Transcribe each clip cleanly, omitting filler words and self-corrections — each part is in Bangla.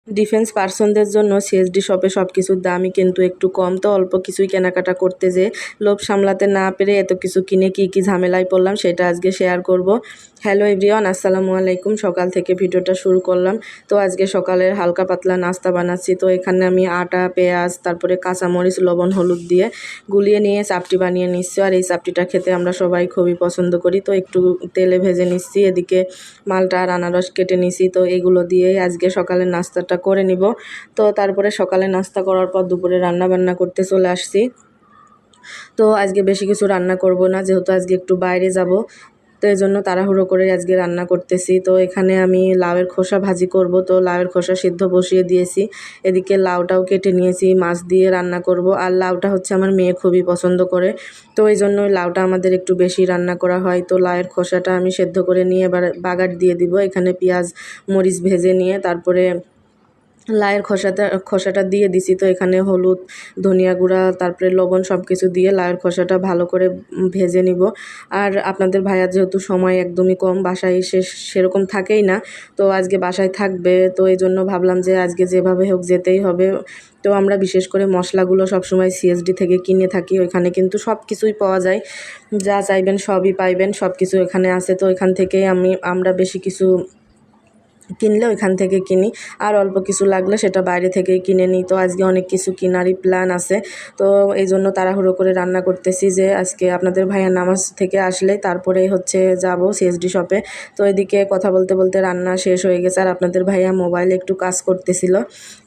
ডিফেন্স পার্সনদের জন্য সিএসডি শপে সব কিছুর দামই কিন্তু একটু কম, তো অল্প কিছুই কেনাকাটা করতে যেয়ে লোভ সামলাতে না পেরে এত কিছু কিনে কী ঝামেলায় পড়লাম সেটা আজকে শেয়ার করব। হ্যালো এভরিওয়ান, আসসালামু আলাইকুম। সকাল থেকে ভিডিওটা শুরু করলাম। তো আজকে সকালের হালকা পাতলা নাস্তা বানাচ্ছি। তো এখানে আমি আটা, পেঁয়াজ, তারপরে কাঁচামরিচ, লবণ, হলুদ দিয়ে গুলিয়ে নিয়ে চাপটি বানিয়ে নিচ্ছি। আর এই চাপটিটা খেতে আমরা সবাই খুবই পছন্দ করি। তো একটু তেলে ভেজে নিচ্ছি, এদিকে মালটা আর আনারস কেটে নিছি। তো এগুলো দিয়েই আজকে সকালের নাস্তাটা করে নিব। তো তারপরে সকালে নাস্তা করার পর দুপুরে রান্না বান্না করতে চলে আসছি। তো আজকে বেশি কিছু রান্না করব না, যেহেতু আজকে একটু বাইরে যাব। তো এই জন্য তাড়াহুড়ো করে আজকে রান্না করতেছি। তো এখানে আমি লাউয়ের খোসা ভাজি করব, তো লাউয়ের খোসা সিদ্ধ বসিয়ে দিয়েছি। এদিকে লাউটাও কেটে নিয়েছি, মাছ দিয়ে রান্না করব। আর লাউটা হচ্ছে আমার মেয়ে খুবই পছন্দ করে, তো এই জন্য লাউটা আমাদের একটু বেশি রান্না করা হয়। তো লাউয়ের খোসাটা আমি সেদ্ধ করে নিয়ে এবার বাগার দিয়ে দিব। এখানে পেঁয়াজ মরিচ ভেজে নিয়ে তারপরে লাউয়ের খোসাটা দিয়ে দিছি। তো এখানে হলুদ, ধনিয়া গুঁড়া, তারপরে লবণ সব কিছু দিয়ে লাউয়ের খোসাটা ভালো করে ভেজে নিব। আর আপনাদের ভাইয়ার যেহেতু সময় একদমই কম, বাসায় সেরকম থাকেই না, তো আজকে বাসায় থাকবে। তো এই জন্য ভাবলাম যে আজকে যেভাবে হোক যেতেই হবে। তো আমরা বিশেষ করে মশলাগুলো সবসময় সিএসডি থেকে কিনে থাকি। ওইখানে কিন্তু সব কিছুই পাওয়া যায়, যা চাইবেন সবই পাইবেন, সব কিছু এখানে আছে। তো এখান থেকেই আমরা বেশি কিছু কিনলে ওইখান থেকে কিনি, আর অল্প কিছু লাগলে সেটা বাইরে থেকেই কিনে নিই। তো আজকে অনেক কিছু কেনারই প্ল্যান আছে। তো এই জন্য তাড়াহুড়ো করে রান্না করতেছি যে আজকে আপনাদের ভাইয়া নামাজ থেকে আসলে তারপরে হচ্ছে যাব সিএসডি শপে। তো এদিকে কথা বলতে বলতে রান্না শেষ হয়ে গেছে, আর আপনাদের ভাইয়া মোবাইলে একটু কাজ করতেছিল,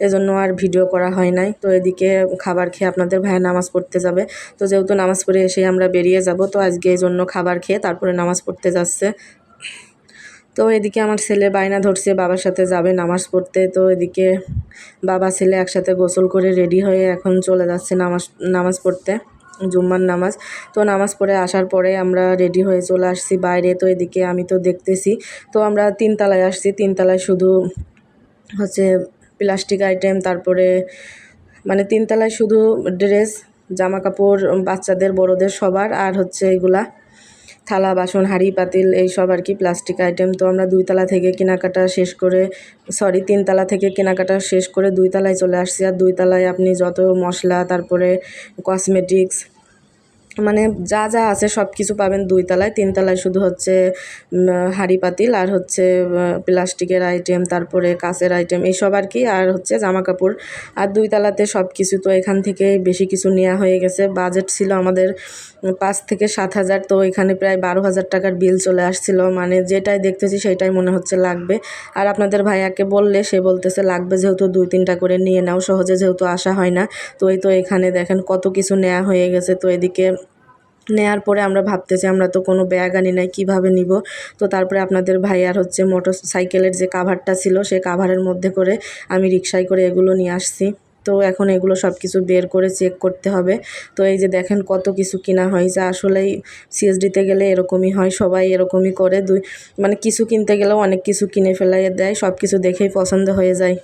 এজন্য আর ভিডিও করা হয় নাই। তো এদিকে খাবার খেয়ে আপনাদের ভাইয়া নামাজ পড়তে যাবে। তো যেহেতু নামাজ পড়ে এসে আমরা বেরিয়ে যাব, তো আজকে এই জন্য খাবার খেয়ে তারপরে নামাজ পড়তে যাচ্ছে। তো এদিকে আমার ছেলে বায়না ধরছে বাবার সাথে যাবে নামাজ পড়তে। তো এদিকে বাবা ছেলে একসাথে গোসল করে রেডি হয়ে এখন চলে যাচ্ছে নামাজ পড়তে, জুম্মার নামাজ। তো নামাজ পড়ে আসার পরে আমরা রেডি হয়ে চলে আসছি বাইরে। তো এদিকে আমি তো দেখতেছি, তো আমরা 3 তলায় আসছি। 3 তলায় শুধু হচ্ছে প্লাস্টিক আইটেম, তারপরে মানে 3 তলায় শুধু ড্রেস, জামা কাপড়, বাচ্চাদের বড়দের সবার, আর হচ্ছে এগুলা থালা বাসন হাঁড়ি পাতিল এইসব আর কি প্লাস্টিক আইটেম। তো আমরা 2 তলা থেকে কেনাকাটা শেষ করে 3 তলা থেকে কেনাকাটা শেষ করে 2 তলায় চলে আসছি। আর 2 তলায় আপনি যত মশলা, তারপরে কসমেটিক্স, মানে যা যা আছে সব কিছু পাবেন 2 তলায়। 3 তলায় শুধু হচ্ছে হাঁড়ি পাতিল আর হচ্ছে প্লাস্টিকের আইটেম, তারপরে কাঁচের আইটেম এইসব আর কি, আর হচ্ছে জামা কাপড়। আর 2 তলাতে সব কিছু। তো এখান থেকে বেশি কিছু নেওয়া হয়ে গেছে। বাজেট ছিল আমাদের 5 থেকে 7 হাজার। তো এখানে প্রায় 12 হাজার টাকার বিল চলে আসছিল। মানে যেটাই দেখতেছি সেটাই মনে হচ্ছে লাগবে। আর আপনাদের ভাইয়াকে বললে সে বলতেছে লাগবে যেহেতু 2-3টা করে নিয়ে নাও, সহজে যেহেতু আসা হয় না। তো এই তো এখানে দেখেন কত কিছু নেওয়া হয়ে গেছে। তো এদিকে নেয়ার পরে আমরা ভাবতেছি আমরা তো কোনো ব্যাগ আনি নাই, কীভাবে নিব। তো তারপরে আপনাদের ভাইয়ার হচ্ছে মোটর সাইকেলের যে কাভারটা ছিল সেই কাভারের মধ্যে করে আমি রিকশায় করে এগুলো নিয়ে আসছি। তো এখন এগুলো সব কিছু বের করে চেক করতে হবে। তো এই যে দেখেন কত কিছু কিনা হয়েছে। আসলেই সিএসডিতে গেলে এরকমই হয়, সবাই এরকমই করে। মানে কিছু কিনতে গেলেও অনেক কিছু কিনে ফেলাই দেয়, সব কিছু দেখেই পছন্দ হয়ে যায়।